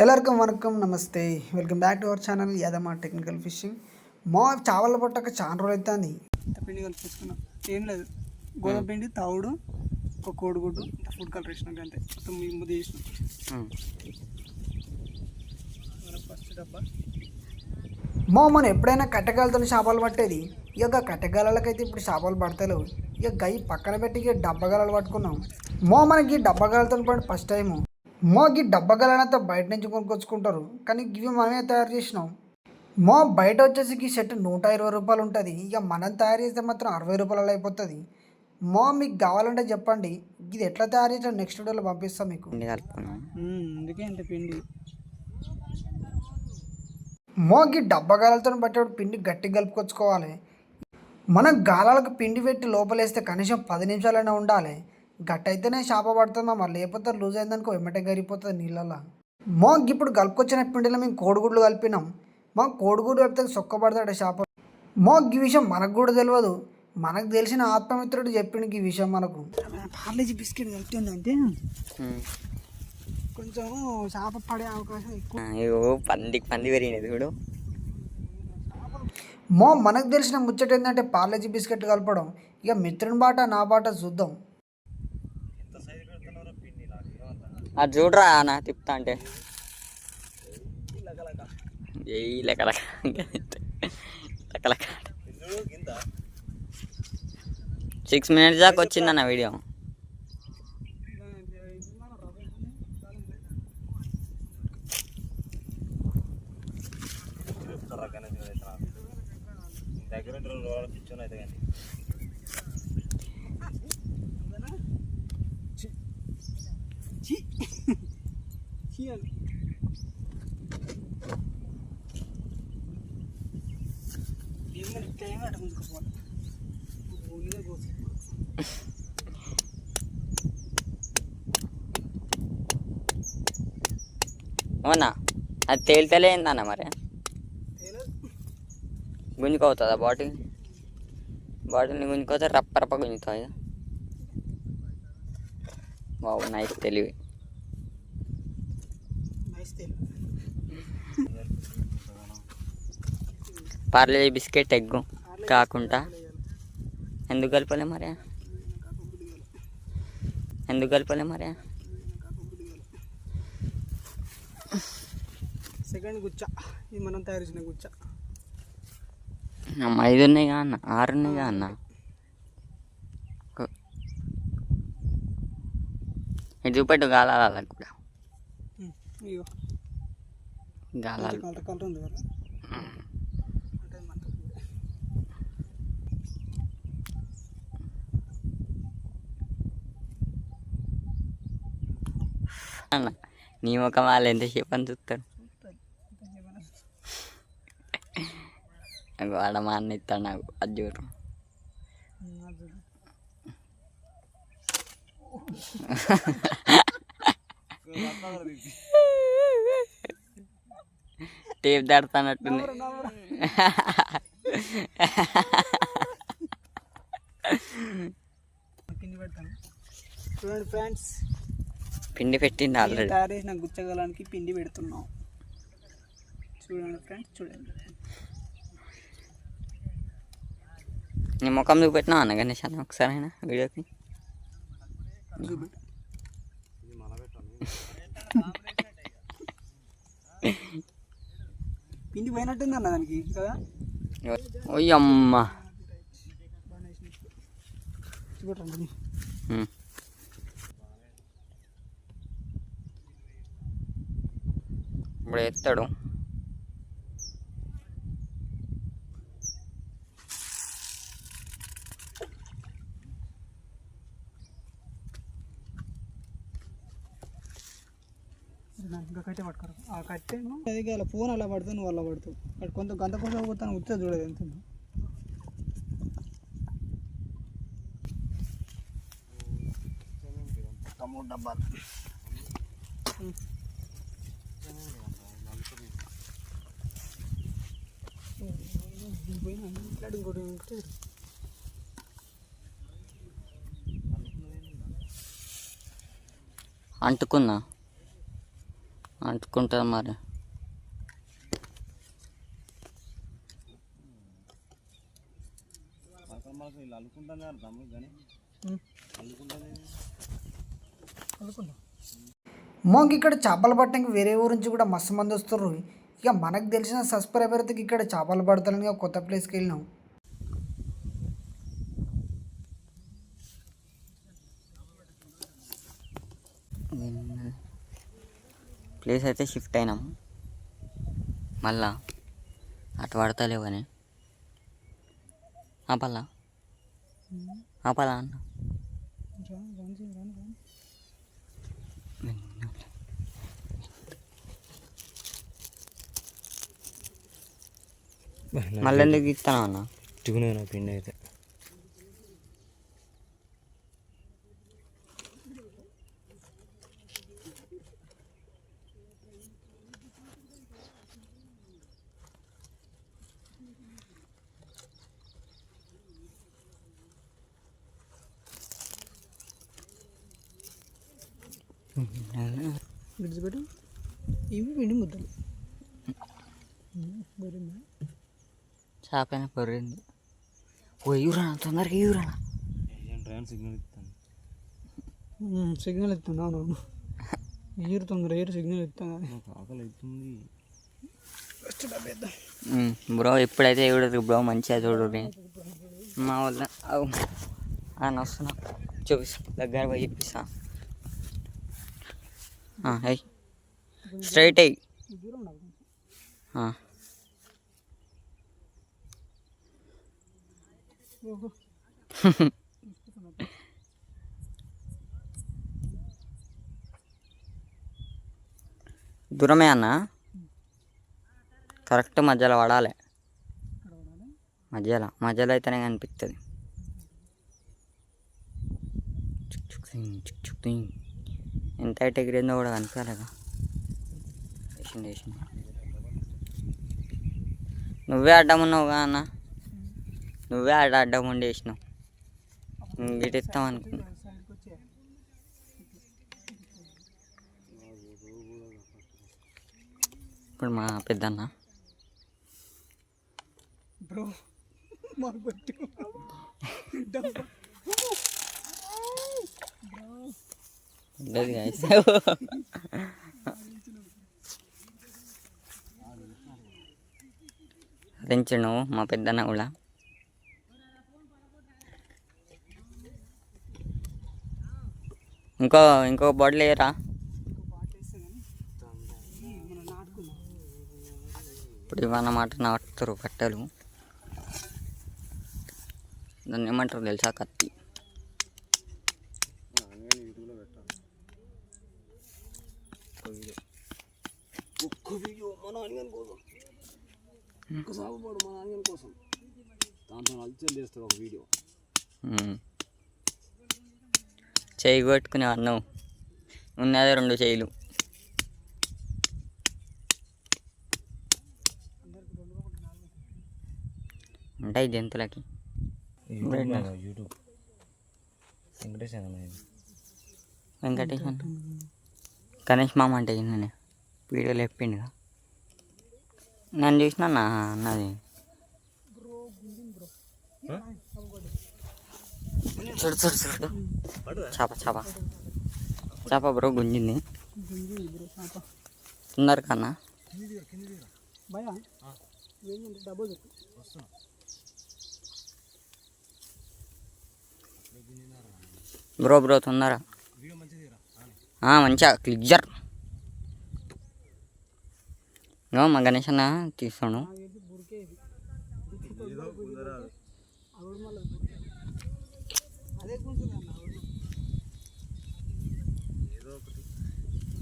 ಎಲ್ಲರಿಗೂ వనకం నమస్తే welcome back to our channel Yadamma technical fishing. మా చేపల పట్టక చాలా రోజులు అవుతుంది. పిండి కలిపేసుకున్నాం. ఏం లేదు, గోధుమ పిండి, తవుడు, ఒక కోడిగుడ్డు, ఇంత ఫుడ్ కలర్ వేసినాం అంతే. మొత్తం ముద్ద చేసినాం. ఫస్ట్ డబ్బా మనం ఎప్పుడైనా కట్టెగాలతో చేపలు పట్టేది. ఇక కట్టెగాలకైతే ఇప్పుడు చేపలు పడతలేవు. ఇక గై పక్కన పెట్టి ఇక డబ్బగాలు పట్టుకున్నాం. మనకి డబ్బగాలతో పాటు ఫస్ట్ టైము ఈ డబ్బగాలంతా బయట నుంచి కొనుక్కొచ్చుకుంటారు, కానీ ఇవి మనమే తయారు చేసినాం. బయట వచ్చేసి ఈ సెట్ 120 రూపాయలు ఉంటుంది. ఇక మనం తయారు చేస్తే మాత్రం 60 రూపాయలు అయిపోతుంది. మీకు కావాలంటే చెప్పండి, ఇది ఎట్లా తయారు చేసినా నెక్స్ట్ వీడియోలో పంపిస్తాం మీకు. అందుకే ఇంత పిండి ఈ డబ్బగాలతో పట్టేప్పుడు పిండి గట్టి కలుపుకొచ్చుకోవాలి. మనం గాలాలకు పిండి పెట్టి లోపలేస్తే కనీసం 10 నిమిషాలైనా ఉండాలి. గట్టి అయితేనే చేప పడుతుందా, మరి లేకపోతే లూజ్ అయిందనుకో వెంబటే గరిపోతుంది నీళ్ళల్లో. ఇప్పుడు కలుపుకొచ్చిన పిండిలో మేము కోడిగుడ్లు కలిపినాం. కోడిగుడ్డు కలిపితే సొక్కబడతాడు చేప. ఈ విషయం మనకు కూడా తెలియదు. మనకు తెలిసిన ఆత్మమిత్రుడు చెప్పిండు ఈ విషయం మనకు. పార్లేజీ బిస్కెట్ కలిపిందంటే కొంచెం చేప పడే అవకాశం ఎక్కువ. పంది పెరిగినది చూడు. మనకు తెలిసిన ముచ్చట ఏంటంటే పార్లేజీ బిస్కెట్ కలపడం. ఇక మిత్రుని బాట నా బాట చూద్దాం. అది చూడరా నా తిప్పుతా అంటే ఏ లెక్కలక 6 minutes దాకా వచ్చిందన్న వీడియో. అవునా, అది తేలితేలే ఏందన్న మరి గుంజుకోవుతుందా బాటిల్ని గుంజుకోతే రప్ప గుంజుతాయి. బాబు నైస్ తెలివి. పార్లే బిస్కెట్ ఎగ్గు కాకుండా ఎందుకు కలపలే మరి సెకండ్ గుచ్చ, ఇది మనం తయారు చేసిన గుచ్చ. 5 ఉన్నాయి కా అన్న, 6 ఉన్నాయి కా అన్న. ఇది చూపెట్టు గాలాల కూడా గాలాలు కలర్ ఉంది కదా. అన్న నీ ముఖం వాళ్ళు ఎంతసేపు అని చూస్తారు. వాడ మా అన్న ఇస్తాడు నాకు అది చూడు. టేప్ దాడుతున్నట్టుంది. పిండి పెడతాను చూడండి ఫ్రెండ్స్. పిండి పెట్టింది ఆల్రెడీ. తయారు చేసిన గుచ్చగలానికి పిండి పెడుతున్నాం. చూడండి ఫ్రెండ్స్, చూడండి. నీ ముఖం చూపెట్టినా అన్న గణేష్ అన్న ఒకసారి అయినా వీడియోకి. పిండి పోయినట్టుంది అన్న దానికి కదా. ఓయమ్మ చూడండి. ఇప్పుడు ఎత్తాడు. ఇంకా కట్టే పట్టుకోరు. ఆ కట్టెను అది అలా ఫోన్ అలా పడుతుంది, నువ్వు అలా పడుతావు. అక్కడ కొంత గంత కోసం పోతాను ఉత్తే చూడదు ఎంత. 3 డబ్బాలు. అంటుకుందా అంటుకుంటుంది మరి. మోంకి ఇక్కడ చేపలు పట్టడానికి వేరే ఊరు నుంచి కూడా మస్తు మంది వస్తారు. ఇక మనకు తెలిసిన సబ్స్క్రైబర్కి ఇక్కడ చేపలు పడతారని ఒక కొత్త ప్లేస్కి వెళ్ళినాం. ప్లేస్ అయితే షిఫ్ట్ అయినాం మళ్ళా. అటు పడతలేవు కానీ ఆపలా అన్న. మళ్ళీ ఎందుకు ఇస్తాను అన్న? చిగున పిండి అయితే విడిచిపెట్టు. ఇవి పిండి ముద్దలు. చేపైనా పొర్రింది. ఓ ఇవ్వరా తొందరగా ఇవ్వరా. సిగ్నల్ ఇస్తాను. సిగ్నల్ ఇస్తుంది. అవునవును, ఏరు తొందర ఏరు సిగ్నల్ ఇస్తాను. ఆకలి అవుతుంది బ్రో. ఎప్పుడైతే చూడరు బ్రో, మంచిగా చూడరు. మా వల్ల అని వస్తున్నా, చూపిస్తా, దగ్గర పోయి ఇప్పిస్తా. అయ్యి స్ట్రైట్ అయ్యి. దూరమే అన్న, కరెక్ట్ మధ్యలో పడాలి. మధ్యలో అయితేనే కనిపిస్తుంది. ఎంత హైట్ ఎగిరిందో కూడా కనిపించలేదా? వేసింది. నువ్వే అడ్డం ఉన్నావుగా అన్న, నువ్వే అడ్డం ఉండి వేసినావు. గిట్ ఇస్తాం అనుకున్నా. ఇప్పుడు మా పెద్దన్న బ్రో దించు మా పెద్దన్న కూడా. ఇంకో బాటిల్ వేయరా? ఇప్పుడు ఇవన్నమాట నాటుతారు కట్టెలు. దాన్ని ఏమంటారు తెలుసా? కత్తి. ఒక్క వీడియో మా నాన్నగారి కోసం, ఒక్కసారి పాడు మా నాన్నగారి కోసం. దాంతో అల్చల్ చేస్తాడు ఒక వీడియో. చేయి కొట్టుకునే అన్నం ఉన్నదే 2 చేయిలు. ఉంటాయి జంతువులకి. యూట్యూబ్ వెంకటేష్ గణేష్ మామ అంటే నేను వీడియోలో చెప్పిండుగా. నన్ను చూసినా అన్నది. చూడు చేప బ్రో గుంజింది. తొందర కన్నా బ్రో తొందర మంచిగా క్లియర్. మా గణేష్ అన్న తీస్తాను.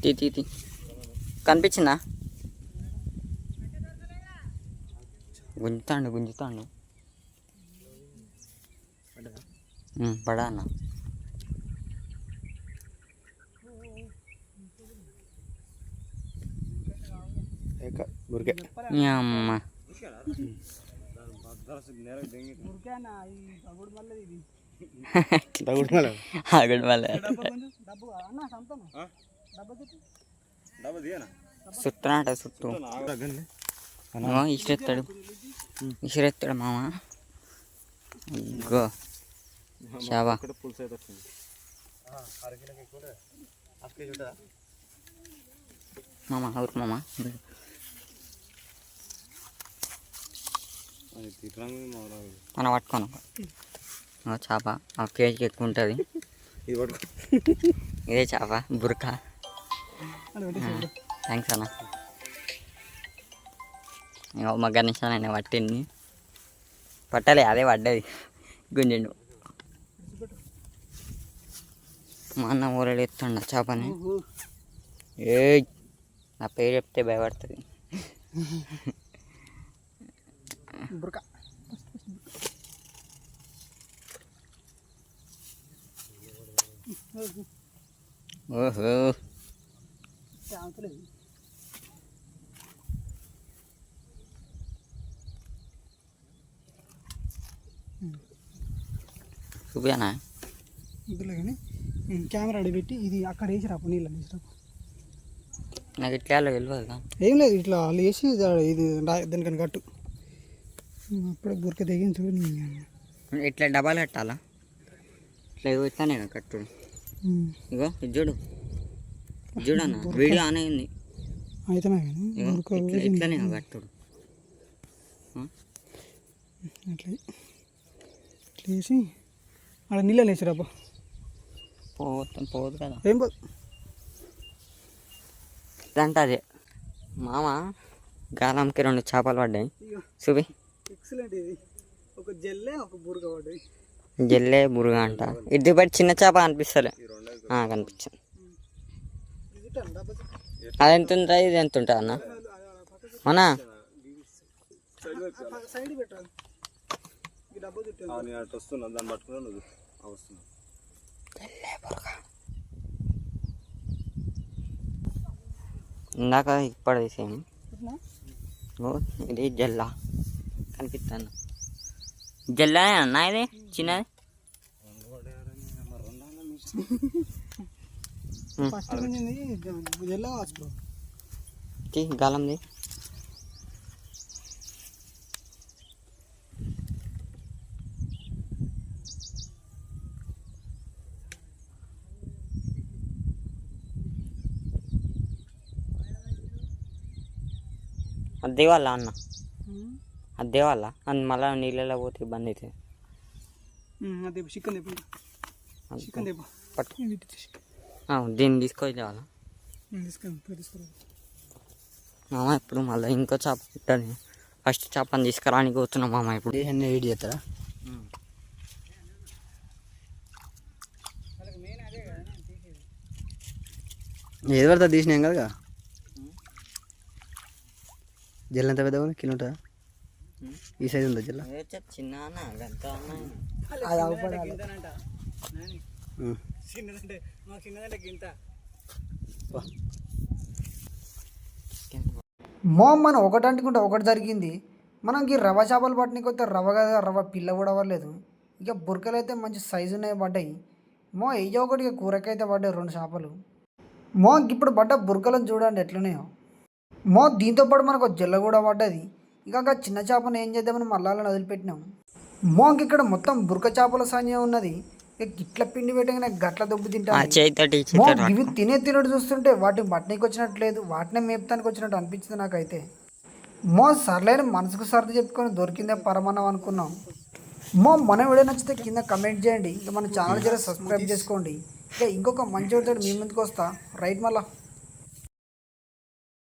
తీ కనిపించిందా? గుంజుతాండు. పడా అన్న. అమ్మ చుట్టూనాట చుట్టూ ఇసిరెత్తాడు ఇసిరెత్తాడు మామ గో షాబా మామ అవురు మామ మనం పట్టుకోను చేప ఆ కేజీకి ఎక్కువ ఉంటుంది ఇదే చేప బురక థ్యాంక్స్ అన్న మా గణేష్ అన్న పట్టింది పట్టాలి అదే పడ్డది గుంజండు మా అన్న ఊరలు ఎత్తుండ చేపని ఏ నా పేరు చెప్తే భయపడుతుంది బురక ఓహో చాంతలేదు చూపియానా ఇందులో కానీ కెమెరా అడిపెట్టి ఇది అక్కడ వేసి రాపు నీళ్ళు వేసి రాపు నాకు ఇట్లా తెలియదు కదా ఏం లేదు ఇట్లా వాళ్ళు వేసి ఇది దానికని కట్టు అప్పుడే బురక తెగించు ఇట్లా డబ్బాలు కట్టాలా ఇట్లా ఇగో ఇట్లా నేను కట్టు ఇగో ఇది చూడు చూడన్న వీడియో ఆన్ అయింది అయితేనే కానీ ఇగో బురక ఇట్లనే కట్టుడు అట్లా ఇట్లా వేసి అక్కడ నీళ్ళు వేసి రాపా పోదు కదా ఏం పోదు అంటే అదే మామ గాలంకి 2 చేపలు పడ్డాయి చూపి ఎక్సలెంట్ ఇది ఒక జల్లే ఒక బురక పడ్డాయి జల్లే బురుగా అంట ఇది బట్టి చిన్న చేప అనిపిస్తలే కనిపించింది అది ఎంత ఉంటుంది ఇది ఎంత ఉంటుంది అన్న మన సైడ్ పెట్టాలి ఈ డబ్బా చుట్టాలి వస్తున్నా దాన్ని పట్టుకున్నా నువ్వు వస్తున్నా ఇందాక ఇప్పుడు తీసేయం ఇది జల్లా కనిపిస్తాను జల్లా అన్న ఇది చిన్నది ఫస్ట్ కొంచెంది జల్ల వాచుకో గాలంది అది దేవాలా అన్న అది దేవాలా అది మళ్ళీ నీళ్ళలో పోతే ఇబ్బంది అవుతుంది అదే చికెన్ తెప్ప చికెన్ తెప్ప పట్టు దీన్ని తీసుకొని తేవాలా తీసుకురా మామ ఇప్పుడు మళ్ళీ ఇంకో చేప పుట్టని ఫస్ట్ చేపని తీసుకురానికి పోతున్నాం మామ ఇప్పుడు ఎయిట్ చేస్తారా ఏది పడతా తీసినాం కదా జల్ల ఎంత పెద్దగా ఉంది కిలో ఉంటుందా ఈ సైజు ఉందా జల్ల చిన్న చిన్నదంటే మాకు చిన్నదంటే గింత మనం ఒకటి అంటుకుంటే ఒకటి జరిగింది మనకి రవ్వ చేపలు పట్టినకి వస్తే రవ్వ కదా రవ్వ పిల్ల కూడా అవ్వలేదు ఇక బురకలు అయితే మంచి సైజు ఉన్నాయి పడ్డాయి ఇక ఒకటి ఇక కూరకైతే పడ్డాయి 2 చేపలు ఇప్పుడు పడ్డ బురకలను చూడండి ఎట్లున్నాయో దీంతో పాటు మనకు జల్ల కూడా పడ్డది ఇక చిన్న చేపను ఏం చేద్దామని మళ్ళా వదిలిపెట్టినాం ఇక్కడ మొత్తం బురక చేపల సైన్యం ఉన్నది ఇక గిట్ల పిండి పెట్టగానే గట్ల దొబ్బు తింటాను ఇవి తినడు చూస్తుంటే వాటిని బట్టనికి వచ్చినట్టు లేదు వాటినే మేపుతానికి వచ్చినట్టు అనిపించింది నాకైతే సర్లేని మనసుకు సర్ది చెప్పుకొని దొరికిందే పరమాన్నం అనుకున్నాం మన వీడియో నచ్చితే కింద కమెంట్ చేయండి ఇక మన ఛానల్ సబ్స్క్రైబ్ చేసుకోండి ఇక ఇంకొక మంచి వీడియో మీ ముందుకు వస్తా రైట్ మళ్ళా